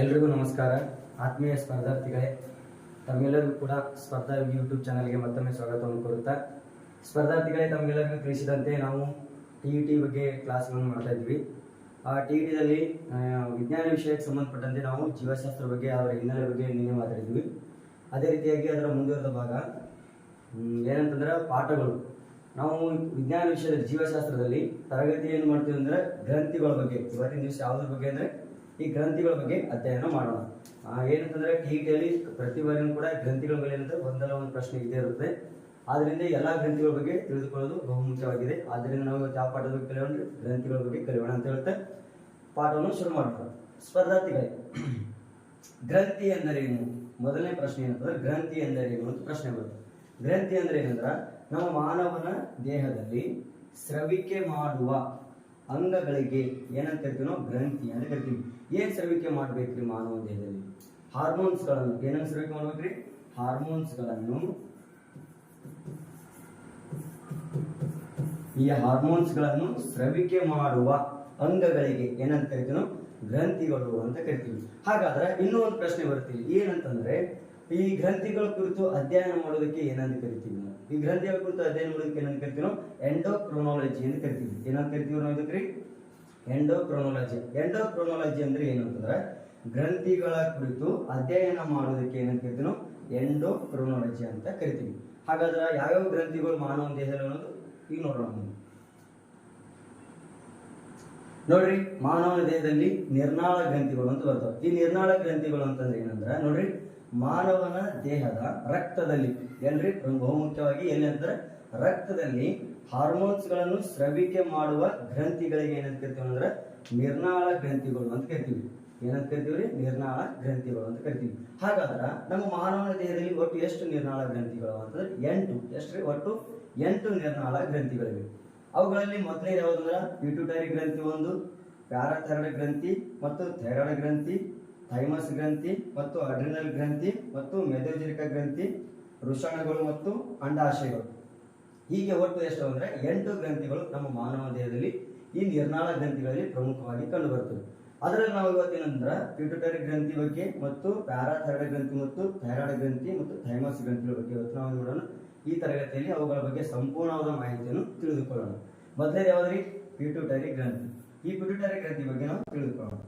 ಎಲ್ರಿಗೂ ನಮಸ್ಕಾರ. ಆತ್ಮೀಯ ಸ್ಪರ್ಧಾರ್ಥಿಗಳೇ, ತಮ್ಮೆಲ್ಲರಿಗೂ ಕೂಡ ಸ್ಪರ್ಧಾ ಯೂಟ್ಯೂಬ್ ಚಾನಲ್ಗೆ ಮತ್ತೊಮ್ಮೆ ಸ್ವಾಗತವನ್ನು ಕೋರುತ್ತಾ, ಸ್ಪರ್ಧಾರ್ಥಿಗಳೇ, ತಮಗೆಲ್ಲರಿಗೂ ತಿಳಿಸಿದಂತೆ ನಾವು TET ಬಗ್ಗೆ ಕ್ಲಾಸ್ಗಳನ್ನು ಮಾಡ್ತಾ ಇದ್ವಿ. ಆ TETದಲ್ಲಿ ವಿಜ್ಞಾನ ವಿಷಯಕ್ಕೆ ಸಂಬಂಧಪಟ್ಟಂತೆ ನಾವು ಜೀವಶಾಸ್ತ್ರ ಬಗ್ಗೆ, ಅವರ ಹಿನ್ನೆಲೆ ಬಗ್ಗೆ ನಿನ್ನೆ ಮಾತಾಡಿದ್ವಿ. ಅದೇ ರೀತಿಯಾಗಿ ಅದರ ಮುಂದುವರೆದ ಭಾಗ ಏನಂತಂದ್ರೆ ಪಾಠಗಳು. ನಾವು ವಿಜ್ಞಾನ ವಿಷಯದ ಜೀವಶಾಸ್ತ್ರದಲ್ಲಿ ತರಗತಿ ಏನು ಮಾಡ್ತೀವಿ ಅಂದ್ರೆ ಗ್ರಂಥಿಗಳ ಬಗ್ಗೆ. ಇವತ್ತಿನ ದಿವಸ ಯಾವುದ್ರ ಬಗ್ಗೆ ಅಂದ್ರೆ ಈ ಗ್ರಂಥಿಗಳ ಬಗ್ಗೆ ಅಧ್ಯಯನ ಮಾಡೋಣ. ಏನಂತಂದ್ರೆ TETಯಲ್ಲಿ ಪ್ರತಿ ಬಾರಿನೂ ಕೂಡ ಗ್ರಂಥಿಗಳ ಮೇಲೆ ಒಂದಲ್ಲ ಒಂದು ಪ್ರಶ್ನೆ ಇದ್ದೇ ಇರುತ್ತೆ. ಆದ್ರಿಂದ ಎಲ್ಲಾ ಗ್ರಂಥಿಗಳ ಬಗ್ಗೆ ತಿಳಿದುಕೊಳ್ಳೋದು ಬಹುಮುಖ್ಯವಾಗಿದೆ. ಆದ್ದರಿಂದ ನಾವು ಯಾವ ಪಾಠದ ಬಗ್ಗೆ ಕಲಿಯೋಣ, ಗ್ರಂಥಿಗಳ ಬಗ್ಗೆ ಕಲಿಯೋಣ ಅಂತ ಹೇಳ್ತಾ ಪಾಠವನ್ನು ಶುರು ಮಾಡೋಣ. ಸ್ಪರ್ಧಾರ್ಥಿಗಳೇ, ಗ್ರಂಥಿ ಎಂದರೇನು? ಮೊದಲನೇ ಪ್ರಶ್ನೆ ಏನಂತಂದ್ರೆ ಗ್ರಂಥಿ ಎಂದರೇನು ಅಂತ ಪ್ರಶ್ನೆ ಬರುತ್ತೆ. ಗ್ರಂಥಿ ಅಂದ್ರೆ ಏನಂದ್ರ ನಮ್ಮ ಮಾನವನ ದೇಹದಲ್ಲಿ ಸ್ರವಿಕೆ ಮಾಡುವ ಅಂಗಗಳಿಗೆ ಏನಂತ ಕರಿತೀವಿ ನಾವು? ಗ್ರಂಥಿ ಅಂತ ಕರಿತೀವಿ. ಏನ್ ಸ್ರವಿಕೆ ಮಾಡ್ಬೇಕ್ರಿ ಮಾನವ ದೇಹದಲ್ಲಿ? ಹಾರ್ಮೋನ್ಸ್ಗಳನ್ನು. ಏನನ್ನು ಸ್ರವಿಕೆ ಮಾಡ್ಬೇಕ್ರಿ? ಹಾರ್ಮೋನ್ಸ್ಗಳನ್ನು. ಈ ಹಾರ್ಮೋನ್ಸ್ಗಳನ್ನು ಸ್ರವಿಕೆ ಮಾಡುವ ಅಂಗಗಳಿಗೆ ಏನಂತ ಕರಿತೀವಿ ನಾವು? ಗ್ರಂಥಿಗಳು ಅಂತ ಕರಿತೀವಿ. ಹಾಗಾದ್ರೆ ಇನ್ನೂ ಒಂದು ಪ್ರಶ್ನೆ ಬರ್ತೀವಿ, ಏನಂತಂದ್ರೆ ಈ ಗ್ರಂಥಿಗಳ ಕುರಿತು ಅಧ್ಯಯನ ಮಾಡೋದಕ್ಕೆ ಏನಂತ ಕರಿತೀವಿ ನಾವು? ಈ ಗ್ರಂಥಿಗಳ ಕುರಿತು ಅಧ್ಯಯನ ಮಾಡೋದಕ್ಕೆ ಏನಂತ ಕರಿತೀವಿ ನಾವು? ಎಂಡೋಕ್ರೊನಾಲಜಿ ಅಂತ ಕರಿತೀವಿ. ಏನಂತ ಕರಿತೀವಿ ನಾವು ಇದಕ್ಕೆ? ಎಂಡೋಕ್ರೊನಾಲಜಿ. ಎಂಡೋಕ್ರೊನಾಲಜಿ ಅಂದ್ರೆ ಏನಂತಂದ್ರೆ ಗ್ರಂಥಿಗಳ ಕುರಿತು ಅಧ್ಯಯನ ಮಾಡೋದಕ್ಕೆ ಏನಂತ ಕರಿತೀವಿ ನಾವು? ಎಂಡೋಕ್ರೊನಾಲಜಿ ಅಂತ ಕರಿತೀವಿ. ಹಾಗಾದ್ರೆ ಯಾವ್ಯಾವ ಗ್ರಂಥಿಗಳು ಮಾನವ ದೇಹದಲ್ಲಿ ಅನ್ನೋದು ಈಗ ನೋಡೋಣ. ನೋಡ್ರಿ, ಮಾನವನ ದೇಹದಲ್ಲಿ ನಿರ್ನಾಳ ಗ್ರಂಥಿಗಳು ಅಂತ ಬರ್ತವೆ. ಈ ನಿರ್ನಾಳ ಗ್ರಂಥಿಗಳು ಅಂತಂದ್ರೆ ಏನಂದ್ರೆ ನೋಡ್ರಿ, ಮಾನವನ ದೇಹದ ರಕ್ತದಲ್ಲಿ ಏನ್ರಿ ಬಹುಮುಖ್ಯವಾಗಿ ಎಲ್ಲಿ ಅಂತಾರೆ ರಕ್ತದಲ್ಲಿ ಹಾರ್ಮೋನ್ಸ್ ಗಳನ್ನು ಸ್ರವಿಕೆ ಮಾಡುವ ಗ್ರಂಥಿಗಳಿಗೆ ಏನಂತ ಕರಿತೀವಿ ಅಂದ್ರೆ ನಿರ್ನಾಳ ಗ್ರಂಥಿಗಳು ಅಂತ ಕರಿತೀವಿ. ಏನಂತ ಕರಿತೀವಿ? ನಿರ್ನಾಳ ಗ್ರಂಥಿಗಳು ಅಂತ ಕರಿತೀವಿ. ಹಾಗಾದ್ರ ನಮ್ಮ ಮಾನವನ ದೇಹದಲ್ಲಿ ಒಟ್ಟು ಎಷ್ಟು ನಿರ್ನಾಳ ಗ್ರಂಥಿಗಳು ಅಂತಂದ್ರೆ 8. ಎಷ್ಟ್ರಿ? ಒಟ್ಟು 8 ನಿರ್ನಾಳ ಗ್ರಂಥಿಗಳಿವೆ. ಅವುಗಳಲ್ಲಿ ಮೊದಲೇ ಯಾವ್ದಂದ್ರ ಪಿಟ್ಯೂಟರಿ ಗ್ರಂಥಿ ಒಂದು, ಪ್ಯಾರಾಥೈರಾಯ್ಡ್ ಗ್ರಂಥಿ ಮತ್ತು ಥೈರಾಯ್ಡ್ ಗ್ರಂಥಿ, ಥೈಮಸ್ ಗ್ರಂಥಿ ಮತ್ತು ಅಡ್ರಿನಲ್ ಗ್ರಂಥಿ ಮತ್ತು ಮೆದೋಜರಿಕ ಗ್ರಂಥಿ, ವೃಷಣಗಳು ಮತ್ತು ಅಂಡಾಶಯಗಳು. ಹೀಗೆ ಒಟ್ಟು ಎಷ್ಟು ಅಂದ್ರೆ 8 ಗ್ರಂಥಿಗಳು ನಮ್ಮ ಮಾನವ ದೇಹದಲ್ಲಿ ಈ ನಿರ್ನಾಳ ಗ್ರಂಥಿಗಳಲ್ಲಿ ಪ್ರಮುಖವಾಗಿ ಕಂಡು ಬರ್ತವೆ. ಅದರಲ್ಲಿ ನಾವು ಇವತ್ತೇನಂದ್ರ ಪಿಟ್ಯೂಟರಿ ಗ್ರಂಥಿ ಬಗ್ಗೆ ಮತ್ತು ಪ್ಯಾರಾಥೈರಾಯ್ಡ್ ಗ್ರಂಥಿ ಮತ್ತು ಥೈರಾಯ್ಡ್ ಗ್ರಂಥಿ ಮತ್ತು ಥೈಮಸ್ ಗ್ರಂಥಿಗಳ ಬಗ್ಗೆ ಇವತ್ತು ನಾವು ನೋಡೋಣ. ಈ ತರಗತಿಯಲ್ಲಿ ಅವುಗಳ ಬಗ್ಗೆ ಸಂಪೂರ್ಣವಾದ ಮಾಹಿತಿಯನ್ನು ತಿಳಿದುಕೊಳ್ಳೋಣ. ಮೊದಲೇ ಯಾವ್ದ್ರಿ? ಪಿಟ್ಯೂಟರಿ ಗ್ರಂಥಿ. ಈ ಪಿಟ್ಯೂಟರಿ ಗ್ರಂಥಿ ಬಗ್ಗೆ ನಾವು ತಿಳಿದುಕೊಳ್ಳೋಣ.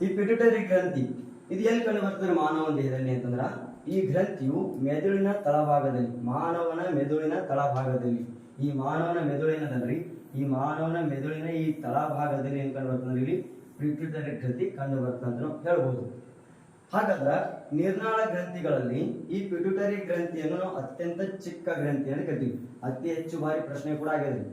ಈ ಪಿಟ್ಯೂಟರಿ ಗ್ರಂಥಿ ಇದು ಎಲ್ಲಿ ಕಂಡು ಬರ್ತದೆ ಮಾನವ ದೇಹದಲ್ಲಿ ಅಂತಂದ್ರ ಈ ಗ್ರಂಥಿಯು ಮೆದುಳಿನ ತಳಭಾಗದಲ್ಲಿ, ಮಾನವನ ಮೆದುಳಿನ ತಳಭಾಗದಲ್ಲಿ, ಈ ಮಾನವನ ಮೆದುಳಿನದಲ್ರಿ, ಈ ಮಾನವನ ಮೆದುಳಿನ ಈ ತಳಭಾಗದಲ್ಲಿ ಏನ್ ಕಂಡು ಬರ್ತದೆ? ಇಲ್ಲಿ ಪಿಟ್ಯೂಟರಿ ಗ್ರಂಥಿ ಕಂಡು ಬರ್ತದೆ ಅಂತ ನಾವು ಹೇಳ್ಬೋದು. ಹಾಗಾದ್ರ ನಿರ್ನಾಳ ಗ್ರಂಥಿಗಳಲ್ಲಿ ಈ ಪಿಟ್ಯೂಟರಿ ಗ್ರಂಥಿಯನ್ನು ನಾವು ಅತ್ಯಂತ ಚಿಕ್ಕ ಗ್ರಂಥಿ ಅಂತ ಕರಿತೀವಿ. ಅತಿ ಹೆಚ್ಚು ಬಾರಿ ಪ್ರಶ್ನೆ ಕೂಡ ಆಗಿದೆ.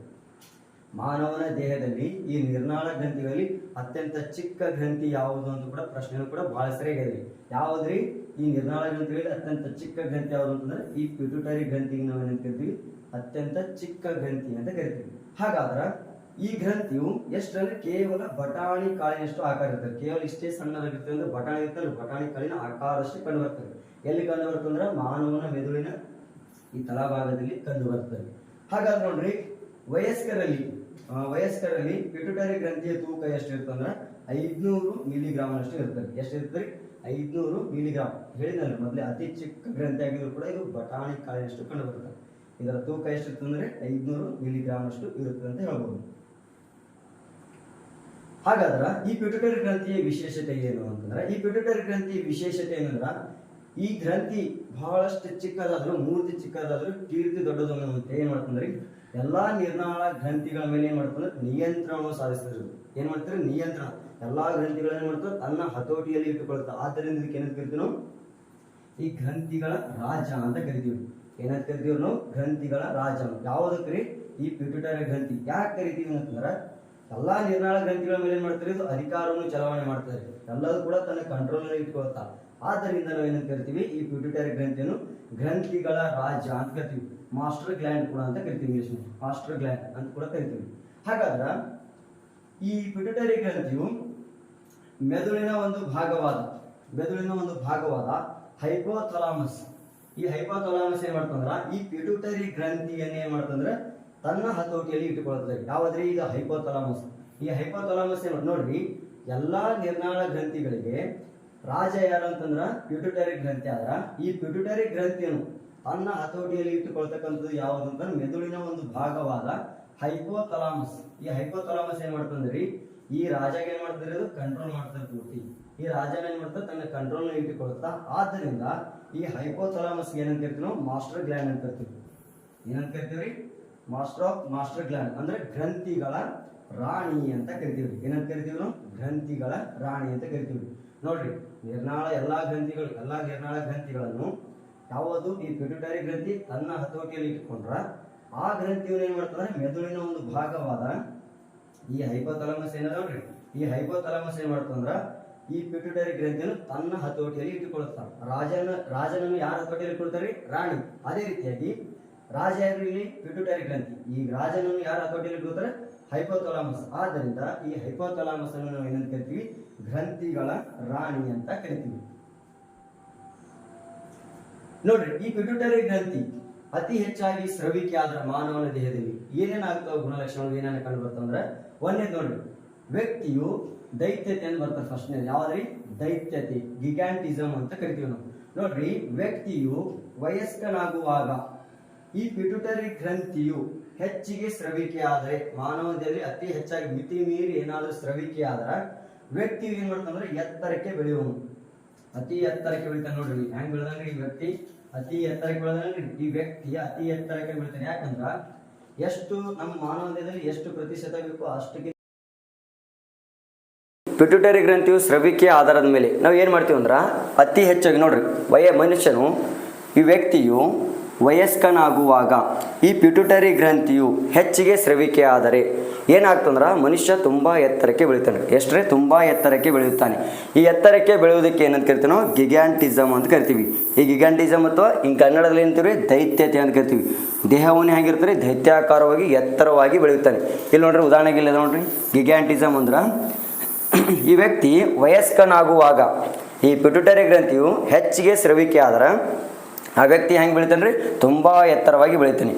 ಮಾನವನ ದೇಹದಲ್ಲಿ ಈ ನಿರ್ನಾಳ ಗ್ರಂಥಿಗಳಲ್ಲಿ ಅತ್ಯಂತ ಚಿಕ್ಕ ಗ್ರಂಥಿ ಯಾವುದು ಅಂತ ಕೂಡ ಪ್ರಶ್ನೆ ಕೂಡ ಬಹಳ ಸರಿಯಾಗಿದೆ. ಯಾವ್ದ್ರಿ? ಈ ನಿರ್ನಾಳ ಗ್ರಂಥಿಗಳಲ್ಲಿ ಅತ್ಯಂತ ಚಿಕ್ಕ ಗ್ರಂಥಿ ಯಾವುದು ಅಂತಂದ್ರೆ ಈ ಪಿಟ್ಯೂಟರಿ ಗ್ರಂಥಿಗೆ ನಾವು ಏನಂತ ಕರಿತೀವಿ? ಅತ್ಯಂತ ಚಿಕ್ಕ ಗ್ರಂಥಿ ಅಂತ ಕರಿತೀವಿ. ಹಾಗಾದ್ರ ಈ ಗ್ರಂಥಿಯು ಎಷ್ಟಂದ್ರೆ ಕೇವಲ ಬಟಾಣಿ ಕಾಳಿನಷ್ಟು ಆಕಾರ ಇರ್ತದೆ. ಕೇವಲ ಇಷ್ಟೇ ಸಣ್ಣದಾಗಿರ್ತದೆ ಅಂದ್ರೆ ಬಟಾಣಿ ಇರ್ತದೆ, ಬಟಾಣಿ ಕಾಳಿನ ಆಕಾರಷ್ಟೇ ಕಂಡು ಬರ್ತದೆ. ಎಲ್ಲಿ ಕಂಡು ಬರ್ತದೆ ಅಂದ್ರೆ ಮಾನವನ ಮೆದುಳಿನ ಈ ತಳಭಾಗದಲ್ಲಿ ಕಂಡು ಬರ್ತದೆ. ಹಾಗಾದ್ರೆ ನೋಡ್ರಿ, ವಯಸ್ಕರಲ್ಲಿ ಪಿಟ್ಯೂಟರಿ ಗ್ರಂಥಿಯ ತೂಕ ಎಷ್ಟು ಇರ್ತಂದ್ರೆ 500 ಮಿಲಿಗ್ರಾಮ್ ಅಷ್ಟು ಇರ್ತದೆ. ಎಷ್ಟು ಇರ್ತದೆ? 500 ಮಿಲಿಗ್ರಾಮ್. ಹೇಳಿದ್ನಲ್ಲ ಮೊದಲೇ, ಅತಿ ಚಿಕ್ಕ ಗ್ರಂಥಿ ಆಗಿದ್ರು ಕೂಡ ಇದು ಬಟಾಣಿ ಕಾಳಿನಷ್ಟು ಕಂಡು ಬರ್ತದೆ. ಇದರ ತೂಕ ಎಷ್ಟಿರ್ತಂದ್ರೆ 500 ಮಿಲಿಗ್ರಾಮ್ ಅಷ್ಟು ಇರುತ್ತೆ ಅಂತ ಹೇಳ್ಬೋದು. ಹಾಗಾದ್ರ ಈ ಪಿಟ್ಯೂಟರಿ ಗ್ರಂಥಿಯ ವಿಶೇಷತೆ ಏನು ಅಂತಂದ್ರೆ, ಈ ಪಿಟ್ಯೂಟರಿ ಗ್ರಂಥಿಯ ವಿಶೇಷತೆ ಏನಂದ್ರ ಈ ಗ್ರಂಥಿ ಬಹಳಷ್ಟು ಚಿಕ್ಕದಾದ್ರು, ಮೂರ್ತಿ ಚಿಕ್ಕದಾದ್ರು ಕೀರ್ತಿ ದೊಡ್ಡದು ಅನ್ನುವಂತೆ ಏನ್ ಮಾಡ್ತಂದ್ರೆ ಎಲ್ಲಾ ನಿರ್ನಾಳ ಗ್ರಂಥಿಗಳ ಮೇಲೆ ಏನ್ ಮಾಡ್ತಂದ್ರೆ ನಿಯಂತ್ರಣವನ್ನು ಸಾಧಿಸ್ತಾರೆ. ಏನ್ ಮಾಡ್ತಾರೆ? ನಿಯಂತ್ರಣ. ಎಲ್ಲಾ ಗ್ರಂಥಿಗಳ ಏನ್ ಮಾಡ್ತಾರೆ? ತನ್ನ ಹತೋಟಿಯಲ್ಲಿ ಇಟ್ಟುಕೊಳ್ತಾರೆ. ಆದ್ದರಿಂದ ಇದಕ್ಕೆ ಏನಂತ ಕರಿತೀವಿ ನಾವು? ಈ ಗ್ರಂಥಿಗಳ ರಾಜ ಅಂತ ಕರಿತೀವಿ. ಏನಂತ ಕರಿತೀವಿ ನಾವು? ಗ್ರಂಥಿಗಳ ರಾಜ. ಯಾವುದಕ್ರಿ? ಈ ಪಿಟ್ಯೂಟರಿ ಗ್ರಂಥಿ. ಯಾಕೆ ಕರಿತೀವಿ ಅಂತಂದ್ರೆ ಎಲ್ಲಾ ನಿರ್ನಾಳ ಗ್ರಂಥಿಗಳ ಮೇಲೆ ಏನ್ ಮಾಡ್ತಾರೆ? ಇದು ಅಧಿಕಾರವನ್ನು ಚಲಾವಣೆ ಮಾಡ್ತಾರೆ. ಎಲ್ಲರೂ ಕೂಡ ತನ್ನ ಕಂಟ್ರೋಲ್ ನಲ್ಲಿ ಇಟ್ಕೊಳ್ತಾ. ಆದ್ದರಿಂದ ನಾವು ಏನಂತ ಕರಿತೀವಿ? ಈ ಪಿಟ್ಯೂಟರಿ ಗ್ರಂಥಿಯನ್ನು ಗ್ರಂಥಿಗಳ ರಾಜ ಅಂತ ಕರಿತೀವಿ. ಮಾಸ್ಟರ್ ಗ್ಲ್ಯಾಂಡ್ ಕೂಡ ಅಂತ ಕರಿತೀವಿ. ಇಂಗ್ಲಿಷ್ ಮಾಸ್ಟರ್ ಗ್ಲ್ಯಾಂಡ್ ಅಂತ ಕೂಡ ಕರಿತೀವಿ. ಹಾಗಾದ್ರ ಈ ಪಿಟ್ಯೂಟರಿ ಗ್ರಂಥಿಯು ಮೆದುಳಿನ ಒಂದು ಭಾಗವಾದ ಹೈಪೋಥಾಲಮಸ್. ಈ ಹೈಪೋಥಾಲಮಸ್ ಏನ್ ಮಾಡ್ತಂದ್ರ ಈ ಪಿಟ್ಯೂಟರಿ ಗ್ರಂಥಿಯನ್ನ ಏನ್ ಮಾಡ್ತಂದ್ರೆ ತನ್ನ ಹತೋಟಿಯಲ್ಲಿ ಇಟ್ಟುಕೊಳ್ಳುತ್ತದೆ. ಯಾವ್ದ್ರಿ? ಈಗ ಹೈಪೋಥಾಲಮಸ್. ಈ ಹೈಪೋಥಾಲಮಸ್ ನೋಡ್ರಿ ಎಲ್ಲ ನಿರ್ನಾಳ ಗ್ರಂಥಿಗಳಿಗೆ ರಾಜ ಯಾರು ಅಂತಂದ್ರ ಪಿಟ್ಯೂಟರಿ ಗ್ರಂಥಿ ಆದ್ರ ಈ ಪಿಟ್ಯೂಟರಿ ಗ್ರಂಥಿಯನ್ನು ತನ್ನ ಹತೋಟಿಯಲ್ಲಿ ಇಟ್ಟುಕೊಳ್ತಕ್ಕಂಥದ್ದು ಯಾವುದಂತ ಮೆದುಳಿನ ಒಂದು ಭಾಗವಾದ ಹೈಪೋಥಲಾಮಸ್. ಈ ಹೈಪೋಥಲಾಮಸ್ ಏನ್ ಮಾಡ್ತಂದ್ರಿ ಈ ರಾಜಾಗ ಏನ್ ಮಾಡ್ತಾರೆ ಅದು ಕಂಟ್ರೋಲ್ ಮಾಡ್ತಾರೆ ಪೂರ್ತಿ. ಈ ರಾಜನ ಏನ್ ಮಾಡ್ತಾರೆ ತನ್ನ ಕಂಟ್ರೋಲ್ ಇಟ್ಟುಕೊಳ್ತಾ. ಆದ್ದರಿಂದ ಈ ಹೈಪೋಥಲಾಮಸ್ ಏನಂತ ಕರಿತೀವಿ ನಾವು ಮಾಸ್ಟರ್ ಗ್ಲ್ಯಾಂಡ್ ಅಂತ ಕರಿತೀವಿ. ಏನಂತ ಕರಿತೀವ್ರಿ ಮಾಸ್ಟರ್ ಗ್ಲ್ಯಾಂಡ್ ಅಂದ್ರೆ ಗ್ರಂಥಿಗಳ ರಾಣಿ ಅಂತ ಕರಿತೀವಿ. ಏನಂತ ಕರಿತೀವಿ ನಾವು ಗ್ರಂಥಿಗಳ ರಾಣಿ ಅಂತ ಕರಿತೀವಿ. ನೋಡ್ರಿ ಎಲ್ಲಾ ನಿರ್ನಾಳ ಗ್ರಂಥಿಗಳನ್ನು ಯಾವುದು ಈ ಪಿಟ್ಯೂಟರಿ ಗ್ರಂಥಿ ತನ್ನ ಹತೋಟಿಯಲ್ಲಿ ಇಟ್ಕೊಂಡ್ರ ಆ ಗ್ರಂಥಿಯನ್ನು ಏನ್ ಮಾಡ್ತಂದ್ರೆ ಮೆದುಳಿನ ಒಂದು ಭಾಗವಾದ ಈ ಹೈಪೋಥಾಲಮಸ್ ಏನದ ನೋಡ್ರಿ ಈ ಹೈಪೋಥಾಲಮಸ್ ಏನ್ ಮಾಡ್ತಂದ್ರ ಈ ಪಿಟ್ಯೂಟರಿ ಗ್ರಂಥಿಯನ್ನು ತನ್ನ ಹತೋಟಿಯಲ್ಲಿ ಇಟ್ಟುಕೊಳ್ಳುತ್ತಾ. ರಾಜನನ್ನು ಯಾರ ಹತೋಟಿಯಲ್ಲಿ ಇಟ್ಕೊಳ್ತಾರೆ? ರಾಣಿ. ಅದೇ ರೀತಿಯಾಗಿ ರಾಜ ಯಾರು ಇಲ್ಲಿ ಪಿಟ್ಯೂಟರಿ ಗ್ರಂಥಿ. ಈ ರಾಜನನ್ನು ಯಾರ ಹತೋಟಿಯಲ್ಲಿ ಇಟ್ಕೊಳ್ತಾರೆ? ಹೈಪೋಥಾಲಮಸ್. ಆದ್ದರಿಂದ ಈ ಹೈಪೋಥಾಲಮಸ್ ಅನ್ನು ನಾವು ಏನಂತ ಕರಿತೀವಿ? ಗ್ರಂಥಿಗಳ ರಾಣಿ ಅಂತ ಕರಿತೀವಿ. ನೋಡ್ರಿ ಈ ಪಿಟ್ಯೂಟರಿ ಗ್ರಂಥಿ ಅತಿ ಹೆಚ್ಚಾಗಿ ಸ್ರವಿಕೆ ಆದ್ರ ಮಾನವನ ದೇಹದಲ್ಲಿ ಏನೇನಾಗ್ತಾವ ಗುಣಲಕ್ಷಣಗಳು ಏನೇನ ಕಂಡು ಬರ್ತಂದ್ರೆ ಒಂದೇದು ನೋಡ್ರಿ ವ್ಯಕ್ತಿಯು ದೈತ್ಯತೆ ಅಂತ ಬರ್ತಾರೆ. ಫಸ್ಟ್ ಯಾವ್ದ್ರಿ ದೈತ್ಯತೆ ಗಿಗ್ಯಾಂಟಿಸಮ್ ಅಂತ ಕರಿತೀವಿ ನಾವು. ನೋಡ್ರಿ ವ್ಯಕ್ತಿಯು ವಯಸ್ಕನಾಗುವಾಗ ಈ ಪಿಟ್ಯೂಟರಿ ಗ್ರಂಥಿಯು ಹೆಚ್ಚಿಗೆ ಸ್ರವಿಕೆ ಆದರೆ ಮಾನವದಲ್ಲಿ ಅತಿ ಹೆಚ್ಚಾಗಿ ಮಿತಿ ಮೀರಿ ಏನಾದ್ರೂ ಸ್ರವಿಕೆ ಆದ್ರ ವ್ಯಕ್ತಿಯು ಏನ್ ಮಾಡ್ತಾನಂದ್ರೆ ಎತ್ತರಕ್ಕೆ ಬೆಳೆಯುವನು. ಅತಿ ಎತ್ತರಕ್ಕೆ ಬೆಳಿತಾನೆ. ನೋಡ್ರಿ ಹೆಂಗ್ ಬೆಳೆದಂಗ್ರಿ ಈ ವ್ಯಕ್ತಿ ಅತಿ ಎತ್ತರಕ್ಕೆ ಬೆಳೆದಂಗ್ರಿ ಈ ವ್ಯಕ್ತಿ ಅತಿ ಎತ್ತರಕ್ಕೆ ಬೆಳಿತಾನೆ. ಯಾಕಂದ್ರ ಎಷ್ಟು ನಮ್ಮ ಮಾನವದಲ್ಲಿ ಎಷ್ಟು ಪ್ರತಿಶತ ಬೇಕು ಅಷ್ಟಕ್ಕೆ ಪಿಟ್ಯೂಟರಿ ಗ್ರಂಥಿಯು ಸ್ರವಿಕೆ ಆಧಾರದ ಮೇಲೆ ನಾವು ಏನು ಮಾಡ್ತೀವಿ ಅಂದ್ರೆ ಅತಿ ಹೆಚ್ಚಾಗಿ ನೋಡ್ರಿ ಮನುಷ್ಯನು ಈ ವ್ಯಕ್ತಿಯು ವಯಸ್ಕನಾಗುವಾಗ ಈ ಪಿಟ್ಯೂಟರಿ ಗ್ರಂಥಿಯು ಹೆಚ್ಚಿಗೆ ಸ್ರವಿಕೆ ಆದರೆ ಏನಾಗ್ತಂದ್ರೆ ಮನುಷ್ಯ ತುಂಬ ಎತ್ತರಕ್ಕೆ ಬೆಳಿತಾನೆ. ಎಷ್ಟರೇ ತುಂಬ ಎತ್ತರಕ್ಕೆ ಬೆಳೆಯುತ್ತಾನೆ. ಈ ಎತ್ತರಕ್ಕೆ ಬೆಳೆಯುವುದಕ್ಕೆ ಏನಂತ ಕರಿತೀವಿ ನಾವು? ಗಿಗ್ಯಾಂಟಿಸಮ್ ಅಂತ ಕರಿತೀವಿ. ಈ ಗಿಗ್ಯಾಂಟಿಸಮ್ ಅಥವಾ ಕನ್ನಡದಲ್ಲಿ ಏನಂತೀವಿ? ದೈತ್ಯತೆ ಅಂತ ಕರಿತೀವಿ. ದೇಹವನ್ನು ಹೇಗಿರ್ತಾರೆ? ದೈತ್ಯಾಕಾರವಾಗಿ ಎತ್ತರವಾಗಿ ಬೆಳೆಯುತ್ತಾನೆ. ಇಲ್ಲಿ ನೋಡ್ರಿ ಉದಾಹರಣೆಗೆ ಇಲ್ಲ ನೋಡ್ರಿ ಗಿಗ್ಯಾಂಟಿಸಮ್ ಅಂದ್ರೆ ಈ ವ್ಯಕ್ತಿ ವಯಸ್ಕನಾಗುವಾಗ ಈ ಪಿಟ್ಯೂಟರಿ ಗ್ರಂಥಿಯು ಹೆಚ್ಚಿಗೆ ಸ್ರವಿಕೆ ಆದ್ರೆ ಆ ವ್ಯಕ್ತಿ ಹೆಂಗೆ ಬೆಳಿತಾನೆ ರೀ? ತುಂಬ ಎತ್ತರವಾಗಿ ಬೆಳಿತಾನೆ.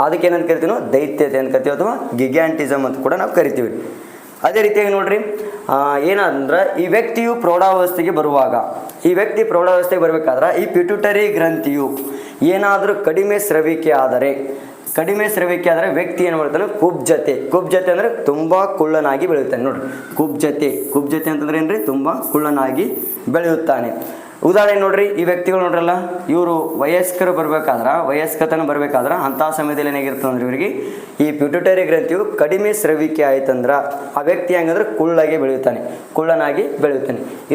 ಅದಕ್ಕೆ ಏನಂತ ಕರಿತೀವಿ ನಾವು? ದೈತ್ಯತೆ ಅಂತ ಕರಿತೀವಿ ಅಥವಾ ಗಿಗ್ಯಾಂಟಿಸಮ್ ಅಂತ ಕೂಡ ನಾವು ಕರಿತೀವಿ. ಅದೇ ರೀತಿಯಾಗಿ ನೋಡ್ರಿ ಏನಂದ್ರೆ ಈ ವ್ಯಕ್ತಿಯು ಪ್ರೌಢಾವಸ್ಥೆಗೆ ಬರುವಾಗ ಈ ವ್ಯಕ್ತಿ ಪ್ರೌಢಾವಸ್ಥೆಗೆ ಬರಬೇಕಾದ್ರೆ ಈ ಪಿಟ್ಯೂಟರಿ ಗ್ರಂಥಿಯು ಏನಾದರೂ ಕಡಿಮೆ ಸ್ರವಿಕೆ ಆದರೆ ವ್ಯಕ್ತಿ ಏನು ಮಾಡ್ತಾನೆ? ಕುಬ್ಜತೆ ಅಂದರೆ ತುಂಬ ಕುಳ್ಳನಾಗಿ ಬೆಳೆಯುತ್ತಾನೆ. ನೋಡ್ರಿ ಕುಬ್ಜತೆ ಅಂತಂದ್ರೆ ಏನ್ರಿ? ತುಂಬ ಕುಳ್ಳನಾಗಿ ಬೆಳೆಯುತ್ತಾನೆ. ಉದಾಹರಣೆ ನೋಡ್ರಿ ಈ ವ್ಯಕ್ತಿಗಳು ನೋಡ್ರಲ್ಲ ಇವರು ವಯಸ್ಕತನ ಬರಬೇಕಾದ್ರೆ ಅಂಥ ಸಮಯದಲ್ಲಿ ಏನಾಗಿರ್ತದೆ ಅಂದ್ರೆ ಇವರಿಗೆ ಈ ಪಿಟ್ಯೂಟರಿ ಗ್ರಂಥಿಯು ಕಡಿಮೆ ಸ್ರವಿಕೆ ಆಯ್ತಂದ್ರೆ ಆ ವ್ಯಕ್ತಿ ಹೆಂಗಂದ್ರೆ ಕುಳ್ಳನಾಗಿ ಬೆಳೆಯುತ್ತಾನೆ.